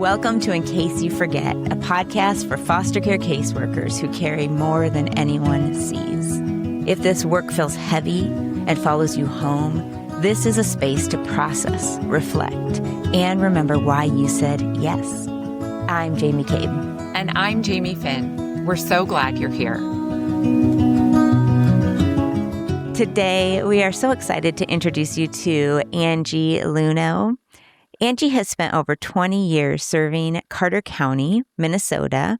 Welcome to In Case You Forget, a podcast for foster care caseworkers who carry more than anyone sees. If this work feels heavy and follows you home, this is a space to process, reflect, and remember why you said yes. I'm Jamie Cabe. And I'm Jamie Finn. We're so glad you're here. Today, we are so excited to introduce you to Angie Lunow. Angie has spent over 20 years serving Carver County, Minnesota,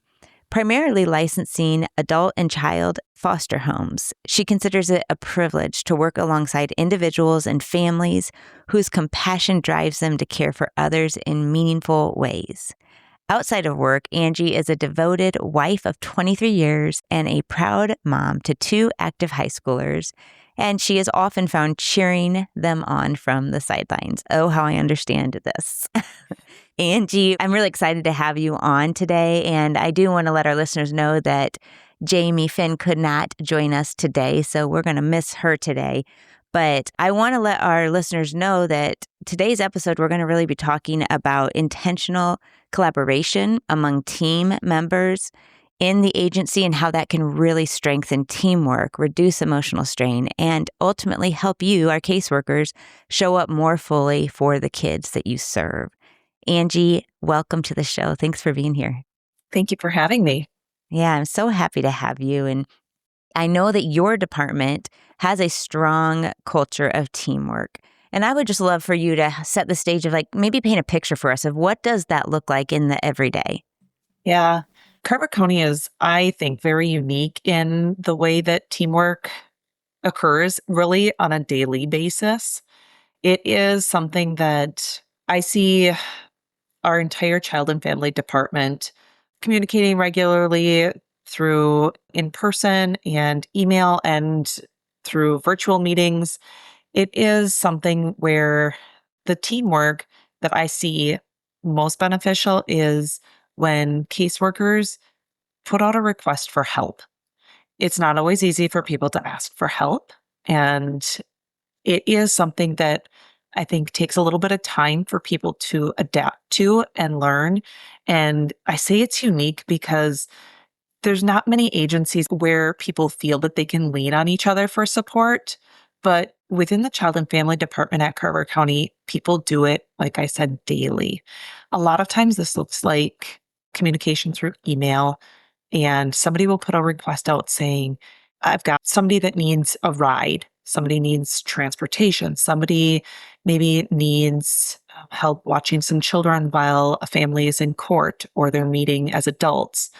primarily licensing adult and child foster homes. She considers it a privilege to work alongside individuals and families whose compassion drives them to care for others in meaningful ways. Outside of work, Angie is a devoted wife of 23 years and a proud mom to 2 active high schoolers, and she is often found cheering them on from the sidelines. Oh, how I understand this. Angie, I'm really excited to have you on today, and I do want to let our listeners know that Jamie Finn could not join us today, so we're going to miss her today. But I want to let our listeners know that today's episode, we're going to really be talking about intentional collaboration among team members in the agency and how that can really strengthen teamwork, reduce emotional strain, and ultimately help you, our caseworkers, show up more fully for the kids that you serve. Angie, welcome to the show. Thanks for being here. Thank you for having me. Yeah, I'm so happy to have you. And I know that your department has a strong culture of teamwork. And I would just love for you to set the stage of maybe paint a picture for us of what does that look like in the everyday? Yeah. Carver County is, I think, very unique in the way that teamwork occurs really on a daily basis. It is something that I see our entire child and family department communicating regularly through in-person and email and through virtual meetings. It is something where the teamwork that I see most beneficial is when caseworkers put out a request for help. It's not always easy for people to ask for help, and it is something that I think takes a little bit of time for people to adapt to and learn. And I say it's unique because there's not many agencies where people feel that they can lean on each other for support. But within the Child and Family Department at Carver County, people do it, like I said, daily. A lot of times this looks like communication through email, and somebody will put a request out saying, I've got somebody that needs a ride. Somebody needs transportation. Somebody maybe needs help watching some children while a family is in court or they're meeting as adults.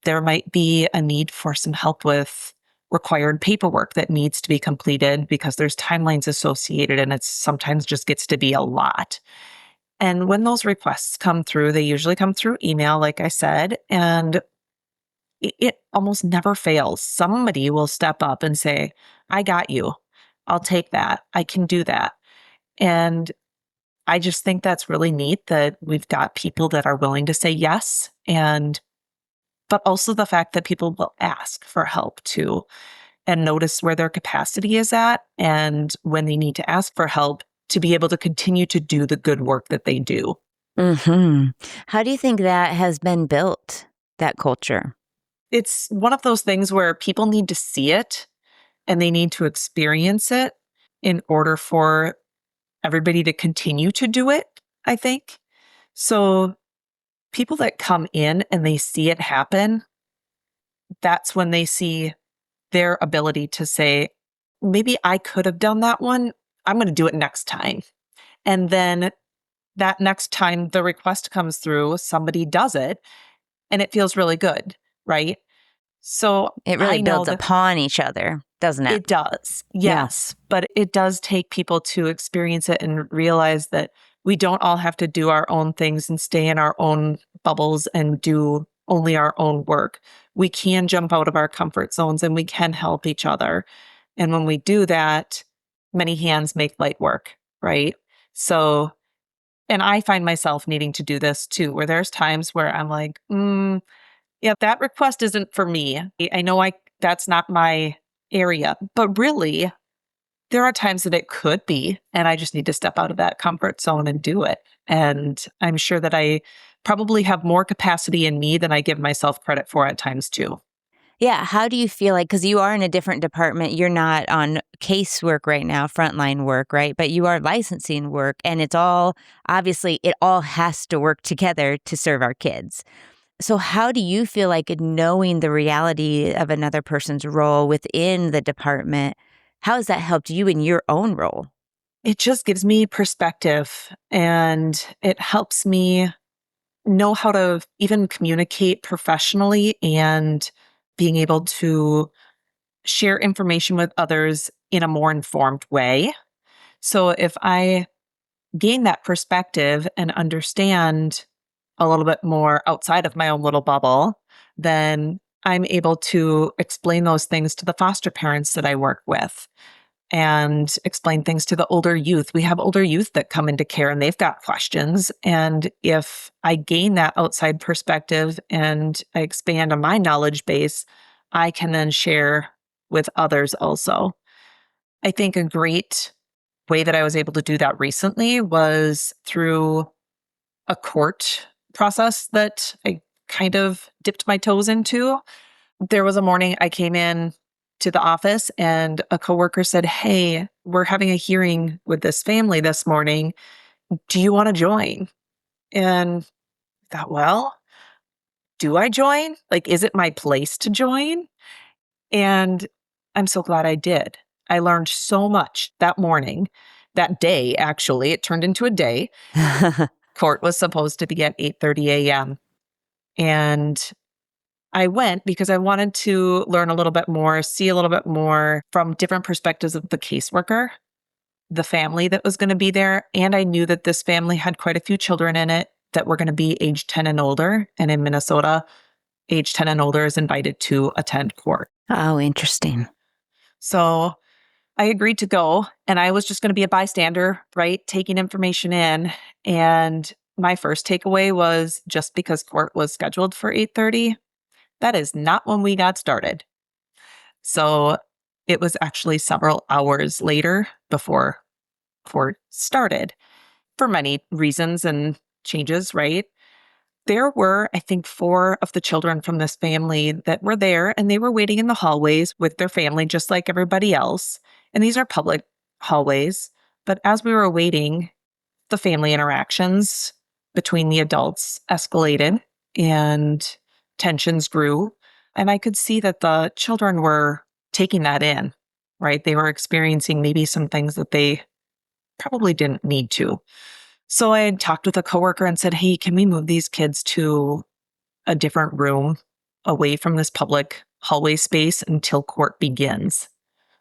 There might be a need for some help with required paperwork that needs to be completed because there's timelines associated and it sometimes just gets to be a lot. And when those requests come through, they usually come through email, like I said, and it almost never fails. Somebody will step up and say, I got you. I'll take that. I can do that. And I just think that's really neat that we've got people that are willing to say yes, but also the fact that people will ask for help too and notice where their capacity is at and when they need to ask for help to be able to continue to do the good work that they do. Mm-hmm. How do you think that has been built, that culture? It's one of those things where people need to see it and they need to experience it in order for everybody to continue to do it, I think. So people that come in and they see it happen, that's when they see their ability to say, maybe I could have done that one. I'm going to do it next time. And then that next time the request comes through, somebody does it and it feels really good, right? So it really builds upon each other, doesn't it? It does. Yes. Yeah. But it does take people to experience it and realize that we don't all have to do our own things and stay in our own bubbles and do only our own work. We can jump out of our comfort zones and we can help each other. And when we do that, many hands make light work, right? So, and I find myself needing to do this too, where there's times where I'm like, yeah, that request isn't for me. I know that's not my area, but really there are times that it could be, and I just need to step out of that comfort zone and do it. And I'm sure that I probably have more capacity in me than I give myself credit for at times too. Yeah. How do you feel like, because you are in a different department, you're not on casework right now, frontline work, right? But you are licensing work, and it's all, obviously, it all has to work together to serve our kids. So, how do you feel like knowing the reality of another person's role within the department? How has that helped you in your own role? It just gives me perspective and it helps me know how to even communicate professionally and being able to share information with others in a more informed way. So if I gain that perspective and understand a little bit more outside of my own little bubble, then I'm able to explain those things to the foster parents that I work with and explain things to the older youth. We have older youth that come into care and they've got questions. And if I gain that outside perspective and I expand on my knowledge base, I can then share with others also. I think a great way that I was able to do that recently was through a court process that I kind of dipped my toes into. There was a morning I came in to the office and a coworker said, "Hey, we're having a hearing with this family this morning. Do you want to join?" And I thought, well, do I join? Like, is it my place to join? And I'm so glad I did. I learned so much that morning, that day, actually. It turned into a day. Court was supposed to be at 8:30 a.m. And I went because I wanted to learn a little bit more, see a little bit more from different perspectives of the caseworker, the family that was going to be there. And I knew that this family had quite a few children in it that were going to be age 10 and older. And in Minnesota, age 10 and older is invited to attend court. Oh, interesting. So I agreed to go, and I was just going to be a bystander, right? Taking information in. And my first takeaway was just because court was scheduled for 8:30, that is not when we got started. So it was actually several hours later before court started for many reasons and changes, right? There were, I think, four of the children from this family that were there, and they were waiting in the hallways with their family, just like everybody else. And these are public hallways. But as we were waiting, the family interactions between the adults escalated and tensions grew. And I could see that the children were taking that in, right? They were experiencing maybe some things that they probably didn't need to. So I had talked with a coworker and said, "Hey, can we move these kids to a different room away from this public hallway space until court begins?"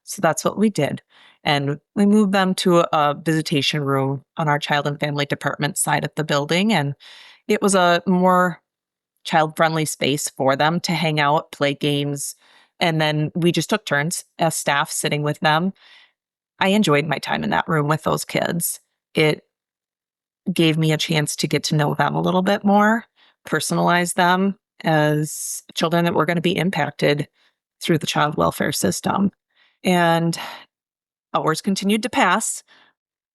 So that's what we did. And we moved them to a visitation room on our child and family department side of the building. And it was a more child-friendly space for them to hang out, play games. And then we just took turns as staff sitting with them. I enjoyed my time in that room with those kids. It gave me a chance to get to know them a little bit more, personalize them as children that were going to be impacted through the child welfare system. And hours continued to pass.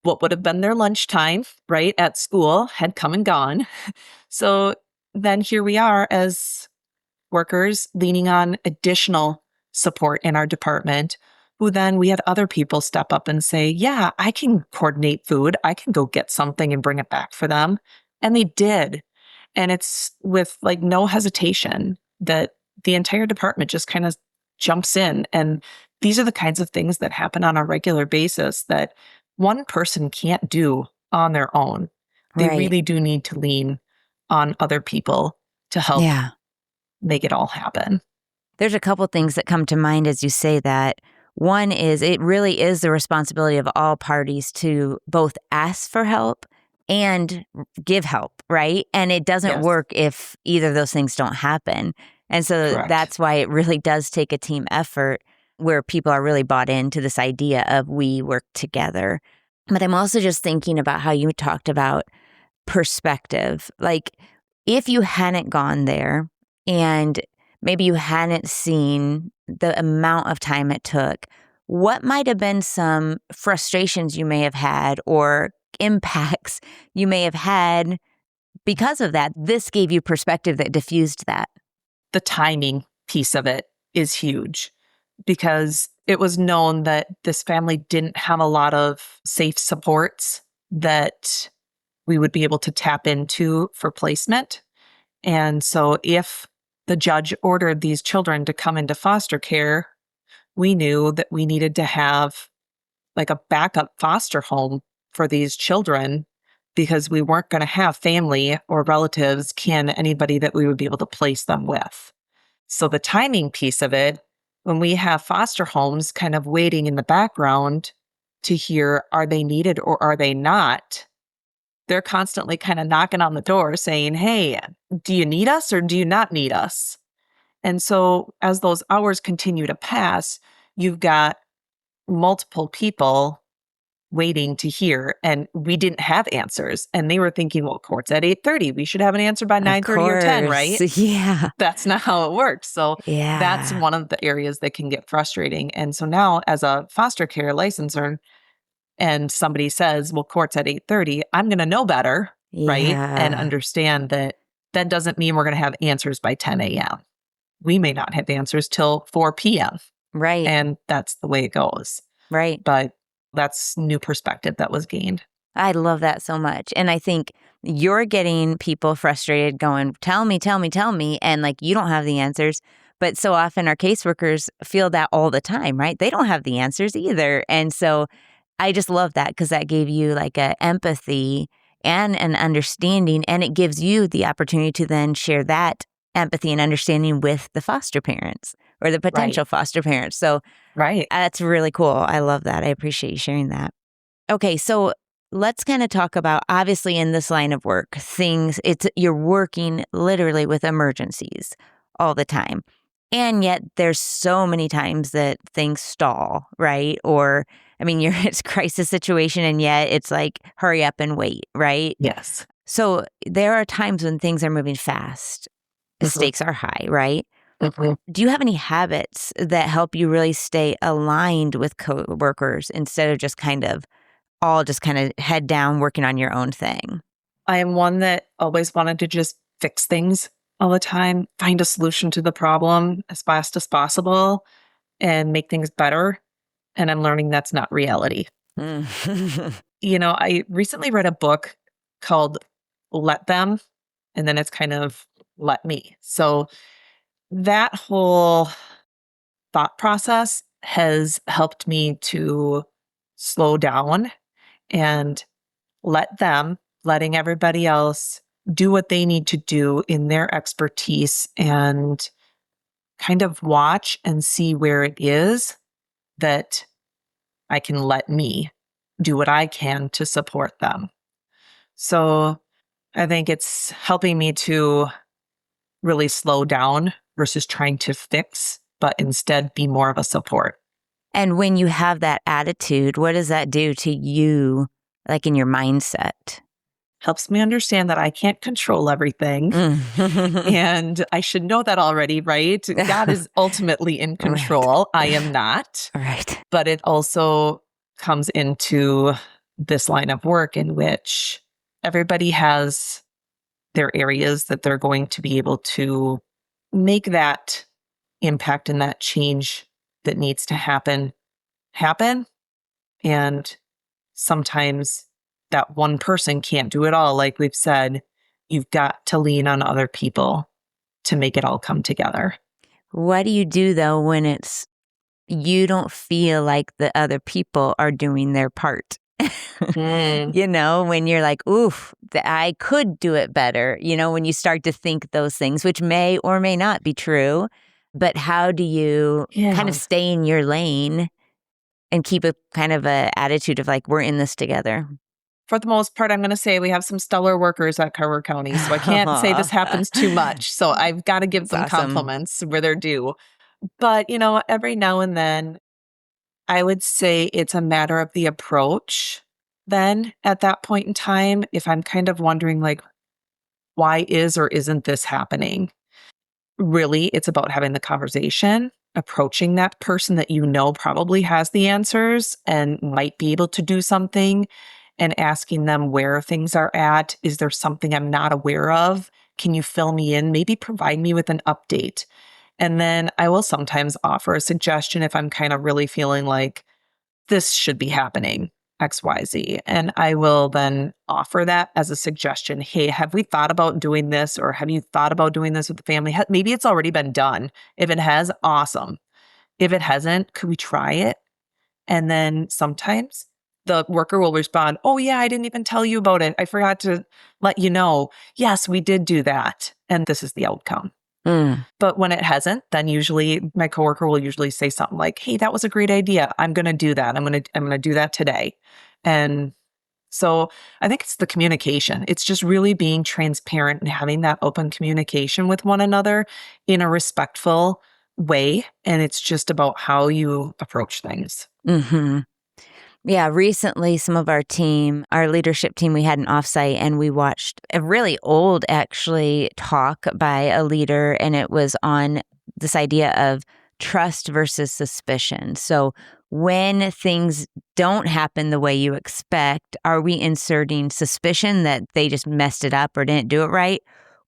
What would have been their lunchtime, right, at school had come and gone. So then here we are as workers leaning on additional support in our department, who then we had other people step up and say, "Yeah, I can coordinate food. I can go get something and bring it back for them." And they did. And it's with like no hesitation that the entire department just kind of jumps in. And these are the kinds of things that happen on a regular basis that one person can't do on their own. They Right. really do need to lean on other people to help Yeah. make it all happen. There's a couple things that come to mind as you say that. One is it really is the responsibility of all parties to both ask for help and give help, right? And it doesn't Yes, work if either of those things don't happen. And so correct. that's why it really does take a team effort where people are really bought into this idea of we work together. But I'm also just thinking about how you talked about perspective. Like, if you hadn't gone there and maybe you hadn't seen the amount of time it took, what might have been some frustrations you may have had or impacts you may have had because of that, this gave you perspective that diffused that. The timing piece of it is huge because it was known that this family didn't have a lot of safe supports that we would be able to tap into for placement. And so if the judge ordered these children to come into foster care, we knew that we needed to have like a backup foster home for these children because we weren't going to have family or relatives, anybody that we would be able to place them with. So the timing piece of it, when we have foster homes kind of waiting in the background to hear, are they needed or are they not? They're constantly kind of knocking on the door saying, hey, do you need us or do you not need us? And so as those hours continue to pass, you've got multiple people waiting to hear, and we didn't have answers. And they were thinking, well, court's at 8:30. We should have an answer by 9:30 or 10, right? Yeah. That's not how it works. So Yeah. that's one of the areas that can get frustrating. And so now as a foster care licensor, and somebody says, well, court's at 8:30, I'm going to know better, right? And understand that that doesn't mean we're going to have answers by 10 a.m. We may not have answers till 4 p.m. Right. And that's the way it goes. Right. But that's new perspective that was gained. I love that so much. And I think you're getting people frustrated going, tell me. And like, you don't have the answers. But so often our caseworkers feel that all the time, right? They don't have the answers either. And so I just love that because that gave you like a empathy and an understanding. And it gives you the opportunity to then share that empathy and understanding with the foster parents or the potential foster parents. So that's really cool. I love that. I appreciate you sharing that. Okay, so let's kind of talk about, obviously in this line of work, you're working literally with emergencies all the time. And yet there's so many times that things stall, right? Or, I mean, it's a crisis situation and yet it's like, hurry up and wait, right? Yes. So there are times when things are moving fast. The stakes are high, right? Do you have any habits that help you really stay aligned with coworkers instead of just kind of head down working on your own thing? I am one that always wanted to just fix things all the time, find a solution to the problem as fast as possible and make things better. And I'm learning that's not reality. I recently read a book called Let Them, and then it's kind of Let Me. So that whole thought process has helped me to slow down and letting everybody else do what they need to do in their expertise and kind of watch and see where it is that I can let me do what I can to support them. So I think it's helping me to really slow down versus trying to fix, but instead be more of a support. And when you have that attitude, what does that do to you, like in your mindset? Helps me understand that I can't control everything. And I should know that already, right? God is ultimately in control. I am not. Right. But it also comes into this line of work in which everybody has their areas that they're going to be able to make that impact and that change that needs to happen. And sometimes that one person can't do it all. Like we've said, you've got to lean on other people to make it all come together. What do you do though when you don't feel like the other people are doing their part? When you're like, oof, I could do it better. When you start to think those things, which may or may not be true, but how do you kind of stay in your lane and keep a kind of a attitude of like, we're in this together? For the most part, I'm going to say we have some stellar workers at Carver County, so I can't say this happens too much. So I've got to give them compliments where they're due. But, every now and then, I would say it's a matter of the approach. Then at that point in time, if I'm kind of wondering like, why is or isn't this happening? Really, it's about having the conversation, approaching that person that probably has the answers and might be able to do something, and asking them where things are at. Is there something I'm not aware of? Can you fill me in? Maybe provide me with an update. And then I will sometimes offer a suggestion if I'm kind of really feeling like this should be happening, XYZ. And I will then offer that as a suggestion. Hey, have we thought about doing this? Or have you thought about doing this with the family? Maybe it's already been done. If it has, awesome. If it hasn't, could we try it? And then sometimes the worker will respond, oh, yeah, I didn't even tell you about it. I forgot to let you know. Yes, we did do that. And this is the outcome. But when it hasn't, then usually my coworker will usually say something like, hey, that was a great idea. I'm going to do that. I'm going to do that today. And so I think it's the communication. It's just really being transparent and having that open communication with one another in a respectful way. And it's just about how you approach things. Mm-hmm. Yeah, recently some of our team, our leadership team, we had an offsite and we watched a really old actually talk by a leader, and it was on this idea of trust versus suspicion. So when things don't happen the way you expect, are we inserting suspicion that they just messed it up or didn't do it right?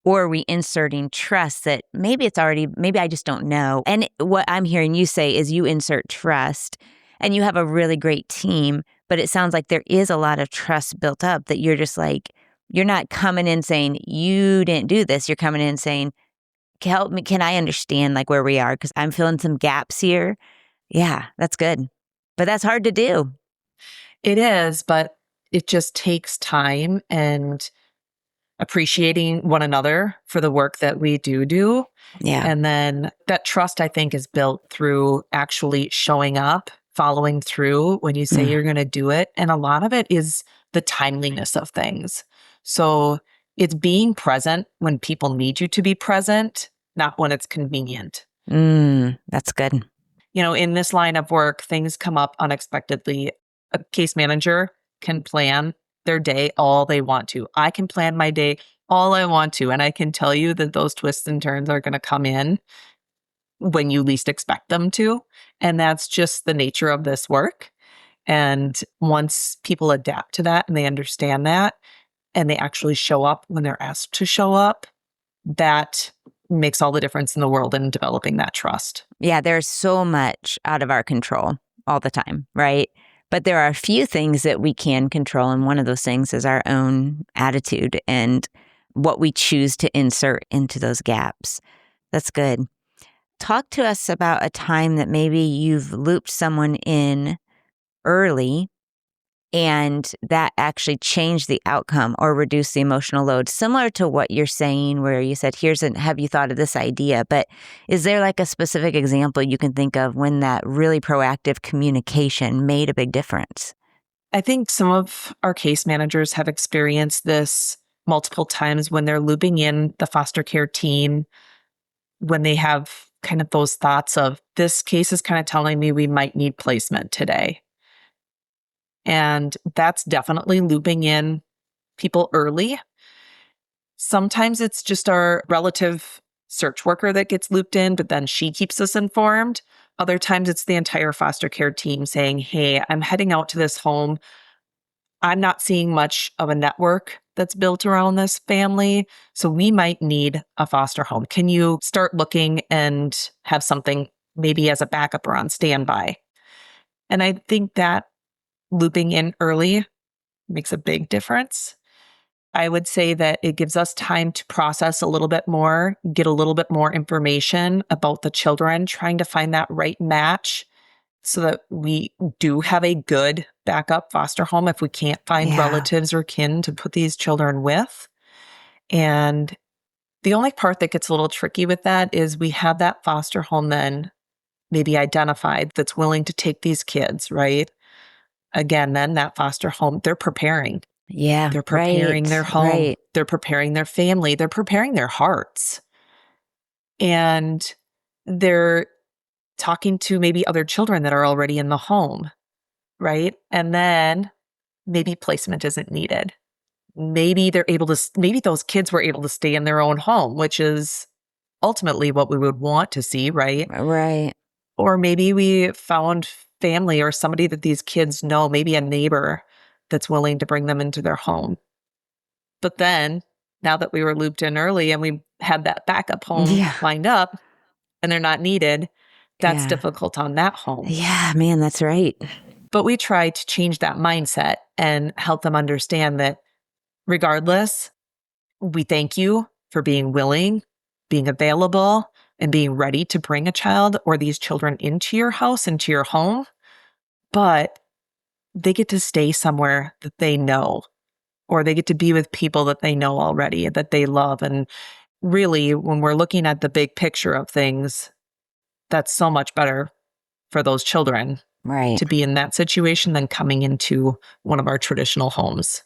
Or are we inserting trust that maybe I just don't know? And what I'm hearing you say is you insert trust. And you have a really great team, but it sounds like there is a lot of trust built up that you're just like, you're not coming in saying, you didn't do this. You're coming in saying, help me. Can I understand like where we are? Because I'm feeling some gaps here. Yeah, that's good. But that's hard to do. It is, but it just takes time and appreciating one another for the work that we do. Yeah. And then that trust, I think, is built through actually showing up, following through when you say you're going to do it. And a lot of it is the timeliness of things. So it's being present when people need you to be present, not when it's convenient. That's good. You know, in this line of work, things come up unexpectedly. A case manager can plan their day all they want to. I can plan my day all I want to. And I can tell you that those twists and turns are going to come in when you least expect them to. And that's just the nature of this work. And once people adapt to that and they understand that and they actually show up when they're asked to show up, that makes all the difference in the world in developing that trust. Yeah, there's so much out of our control all the time, right? But there are a few things that we can control. And one of those things is our own attitude and what we choose to insert into those gaps. That's good. Talk to us about a time that maybe you've looped someone in early and that actually changed the outcome or reduced the emotional load, similar to what you're saying where you said, have you thought of this idea? But is there like a specific example you can think of when that really proactive communication made a big difference? I think some of our case managers have experienced this multiple times when they're looping in the foster care team, when they have kind of those thoughts of, this case is kind of telling me we might need placement today. And that's definitely looping in people early. Sometimes it's just our relative search worker that gets looped in, but then she keeps us informed. Other times it's the entire foster care team saying, hey, I'm heading out to this home. I'm not seeing much of a network that's built around this family. So we might need a foster home. Can you start looking and have something maybe as a backup or on standby? And I think that looping in early makes a big difference. I would say that it gives us time to process a little bit more, get a little bit more information about the children, trying to find that right match so that we do have a good backup foster home if we can't find relatives or kin to put these children with. And the only part that gets a little tricky with that is we have that foster home then maybe identified that's willing to take these kids, right? Again, then that foster home, they're preparing. Yeah. They're preparing their home. Right. They're preparing their family. They're preparing their hearts. And they're talking to maybe other children that are already in the home, right? And then maybe placement isn't needed. Maybe maybe those kids were able to stay in their own home, which is ultimately what we would want to see, right? Right. Or maybe we found family or somebody that these kids know, maybe a neighbor that's willing to bring them into their home. But then, now that we were looped in early and we had that backup home Yeah. lined up and they're not needed, that's Yeah. difficult on that home. Yeah, man, that's right. But we try to change that mindset and help them understand that regardless, we thank you for being willing, being available, and being ready to bring a child or these children into your house, into your home. But they get to stay somewhere that they know, or they get to be with people that they know already, that they love. And really, when we're looking at the big picture of things, that's so much better for those children Right. to be in that situation than coming into one of our traditional homes.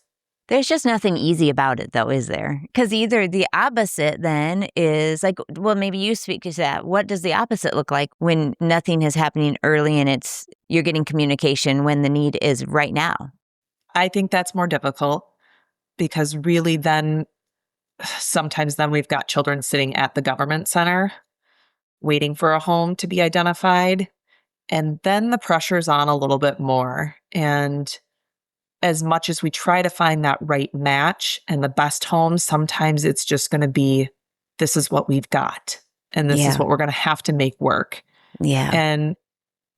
There's just nothing easy about it, though, is there? Because either the opposite then is like, well, maybe you speak to that. What does the opposite look like when nothing is happening early and you're getting communication when the need is right now? I think that's more difficult because really then sometimes then we've got children sitting at the government center waiting for a home to be identified. And then the pressure's on a little bit more. And as much as we try to find that right match and the best home, sometimes it's just going to be, this is what we've got. And this is Yeah. what we're going to have to make work. Yeah. And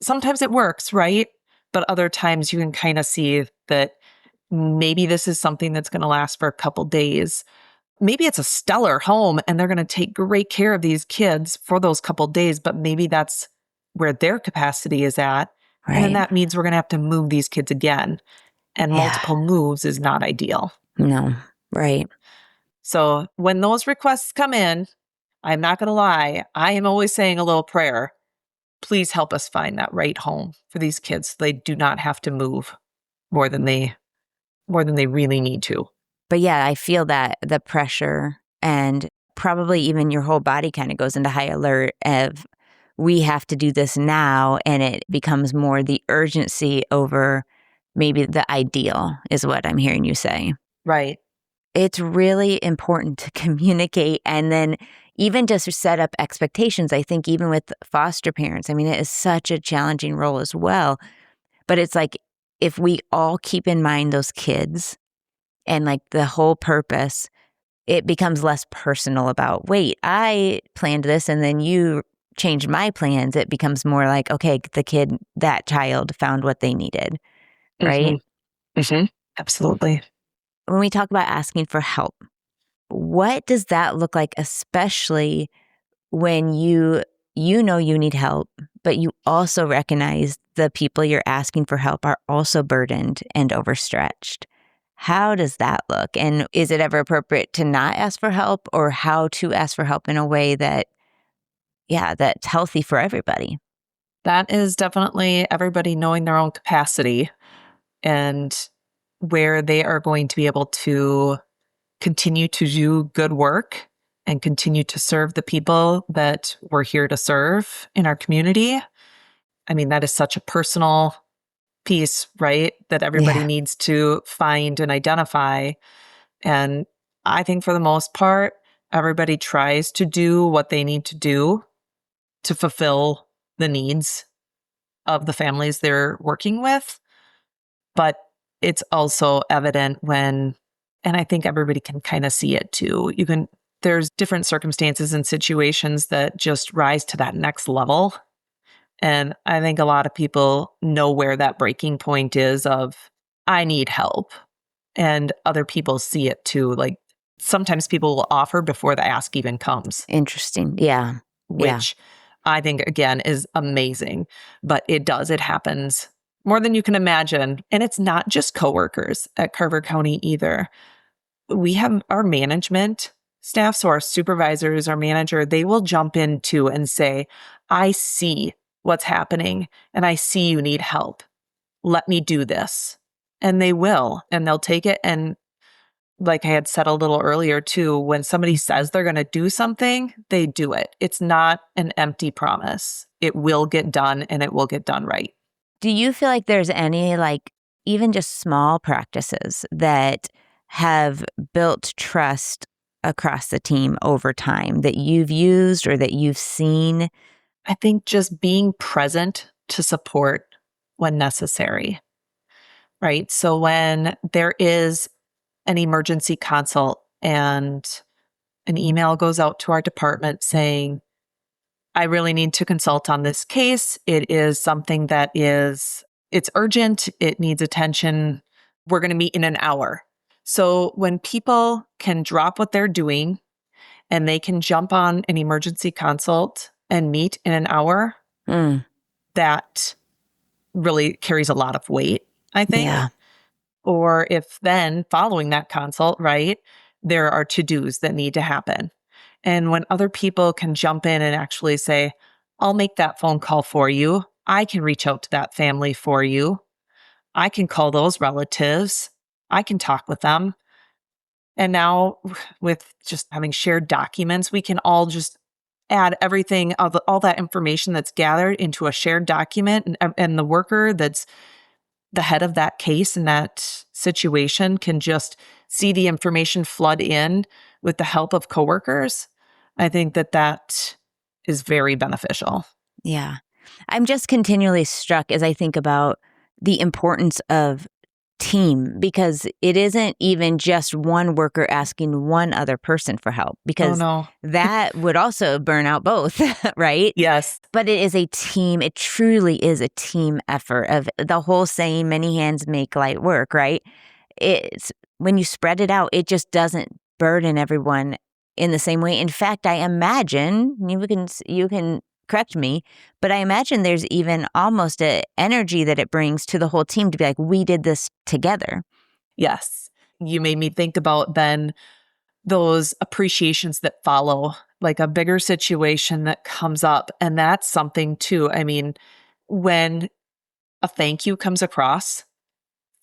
sometimes it works, right? But other times you can kind of see that maybe this is something that's going to last for a couple days. Maybe it's a stellar home and they're going to take great care of these kids for those couple days, but maybe that's where their capacity is at. And then Right. that means we're going to have to move these kids again. And Yeah. multiple moves is not ideal. No. Right. So when those requests come in, I'm not going to lie, I am always saying a little prayer. Please help us find that right home for these kids so they do not have to move more than they really need to. But yeah, I feel that the pressure and probably even your whole body kind of goes into high alert of we have to do this now. And it becomes more the urgency over maybe the ideal is what I'm hearing you say. Right. It's really important to communicate and then even just set up expectations. I think even with foster parents, I mean, it is such a challenging role as well. But it's like if we all keep in mind those kids and like the whole purpose, it becomes less personal about, wait, I planned this and then you changed my plans. It becomes more like, okay, that child found what they needed, right? Mm-hmm. Mm-hmm. Absolutely. When we talk about asking for help, what does that look like, especially when you know you need help, but you also recognize the people you're asking for help are also burdened and overstretched? How does that look? And is it ever appropriate to not ask for help, or how to ask for help in a way that, that's healthy for everybody? That is definitely everybody knowing their own capacity and where they are going to be able to continue to do good work and continue to serve the people that we're here to serve in our community. I mean, that is such a personal piece, right? That everybody Yeah. needs to find and identify. And I think for the most part, everybody tries to do what they need to do to fulfill the needs of the families they're working with. But it's also evident when, and I think everybody can kind of see it too. There's different circumstances and situations that just rise to that next level. And I think a lot of people know where that breaking point is of, I need help. And other people see it too. Like sometimes people will offer before the ask even comes. Interesting. Yeah. Which I think, again, is amazing. But it happens more than you can imagine. And it's not just coworkers at Carver County either. We have our management staff, so our supervisors, our manager, they will jump in too and say, I see what's happening and I see you need help. Let me do this. And they will, and they'll take it. And like I had said a little earlier too, when somebody says they're going to do something, they do it. It's not an empty promise. It will get done and it will get done right. Do you feel like there's any, like, even just small practices that have built trust across the team over time that you've used or that you've seen? I think just being present to support when necessary. right? So when there is an emergency consult and an email goes out to our department saying, I really need to consult on this case. It is something that it's urgent. It needs attention. We're going to meet in an hour. So when people can drop what they're doing and they can jump on an emergency consult and meet in an hour, that really carries a lot of weight, I think. Yeah. Or if then following that consult, right, there are to-dos that need to happen. And when other people can jump in and actually say, I'll make that phone call for you. I can reach out to that family for you. I can call those relatives. I can talk with them. And now with just having shared documents, we can all just add everything, all that information that's gathered into a shared document. And the worker that's the head of that case and that situation can just see the information flood in with the help of coworkers. I think that is very beneficial. Yeah. I'm just continually struck as I think about the importance of team, because it isn't even just one worker asking one other person for help, Oh, because no. that would also burn out both, right? Yes. But it is a team. It truly is a team effort of the whole saying, many hands make light work, right? It's when you spread it out, it just doesn't burden everyone in the same way. In fact, I imagine you can correct me, but I imagine there's even almost an energy that it brings to the whole team to be like, we did this together. Yes. You made me think about then those appreciations that follow, like a bigger situation that comes up. And that's something too. I mean, when a thank you comes across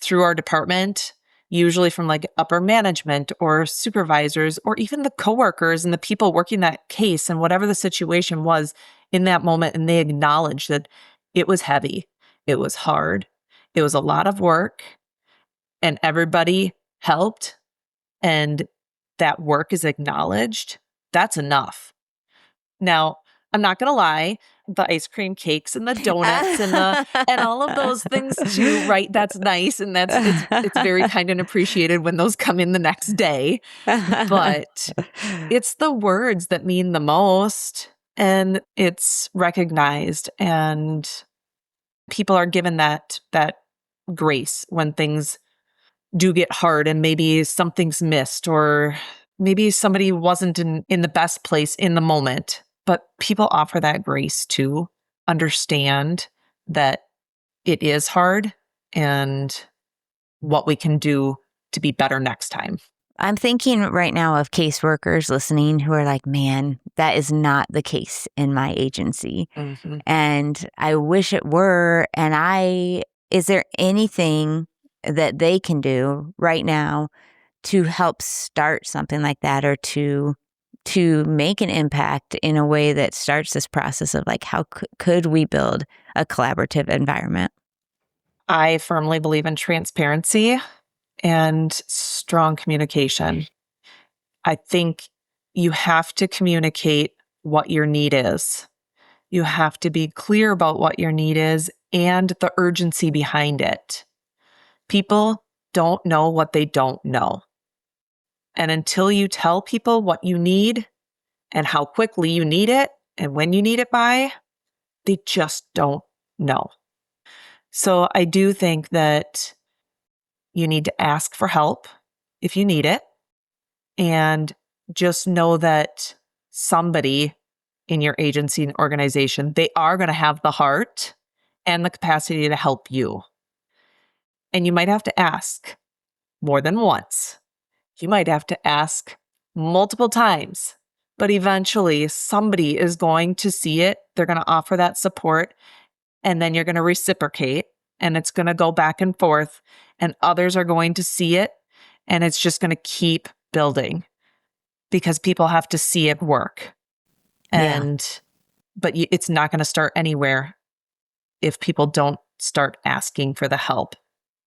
through our department, usually from like upper management or supervisors or even the coworkers and the people working that case and whatever the situation was in that moment, and they acknowledge that it was heavy, it was hard, it was a lot of work, and everybody helped, and that work is acknowledged, that's enough. Now, I'm not going to lie, the ice cream cakes and the donuts and all of those things too, right? That's nice, and it's very kind and appreciated when those come in the next day. But it's the words that mean the most, and it's recognized, and people are given that grace when things do get hard and maybe something's missed or maybe somebody wasn't in the best place in the moment. But people offer that grace to understand that it is hard and what we can do to be better next time. I'm thinking right now of caseworkers listening who are like, man, that is not the case in my agency. Mm-hmm. And I wish it were. And is there anything that they can do right now to help start something like that, or to make an impact in a way that starts this process of like, how could we build a collaborative environment? I firmly believe in transparency and strong communication. I think you have to communicate what your need is. You have to be clear about what your need is and the urgency behind it. People don't know what they don't know. And until you tell people what you need and how quickly you need it and when you need it by, they just don't know. So I do think that you need to ask for help if you need it, and just know that somebody in your agency and organization, they are going to have the heart and the capacity to help you. And you might have to ask more than once. You might have to ask multiple times, but eventually somebody is going to see it. They're going to offer that support, and then you're going to reciprocate, and it's going to go back and forth, and others are going to see it, and it's just going to keep building because people have to see it work. But it's not going to start anywhere if people don't start asking for the help.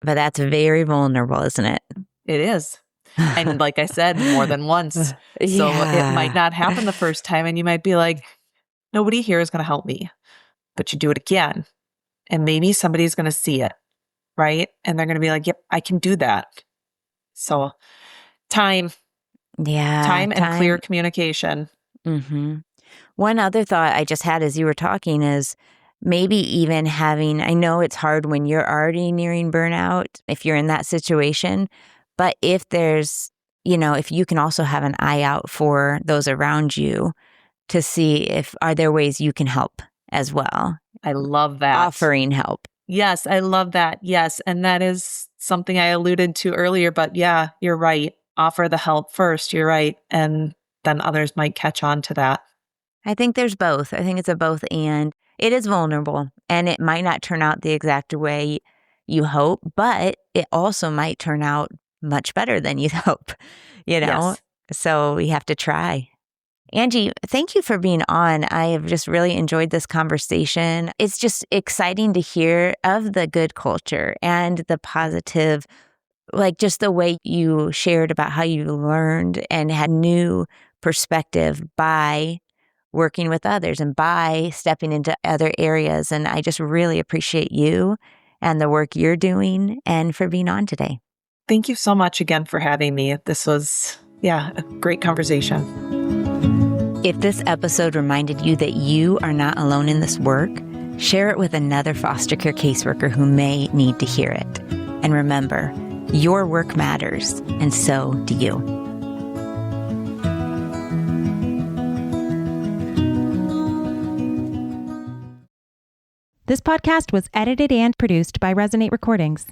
But that's very vulnerable, isn't it? It is. And like I said, more than once. So it might not happen the first time, and you might be like, nobody here is going to help me. But you do it again, and maybe somebody's going to see it. right? And they're going to be like, yep, I can do that. So time Yeah, and clear time. communication. hmm One other thought I just had as you were talking is maybe even having, I know it's hard when you're already nearing burnout, if you're in that situation, but if there's, if you can also have an eye out for those around you to see if are there ways you can help as well, I love that. offering help. Yes, I love that. Yes. And that is something I alluded to earlier, but yeah, you're right. Offer the help first. You're right. And then others might catch on to that. I think there's both. I think it's a both and. It is vulnerable and it might not turn out the exact way you hope, but it also might turn out much better than you'd hope, you know? Yes. So we have to try. Angie, thank you for being on. I have just really enjoyed this conversation. It's just exciting to hear of the good culture and the positive, like just the way you shared about how you learned and had new perspective by working with others and by stepping into other areas. And I just really appreciate you and the work you're doing and for being on today. Thank you so much again for having me. This was, a great conversation. If this episode reminded you that you are not alone in this work, share it with another foster care caseworker who may need to hear it. And remember, your work matters, and so do you. This podcast was edited and produced by Resonate Recordings.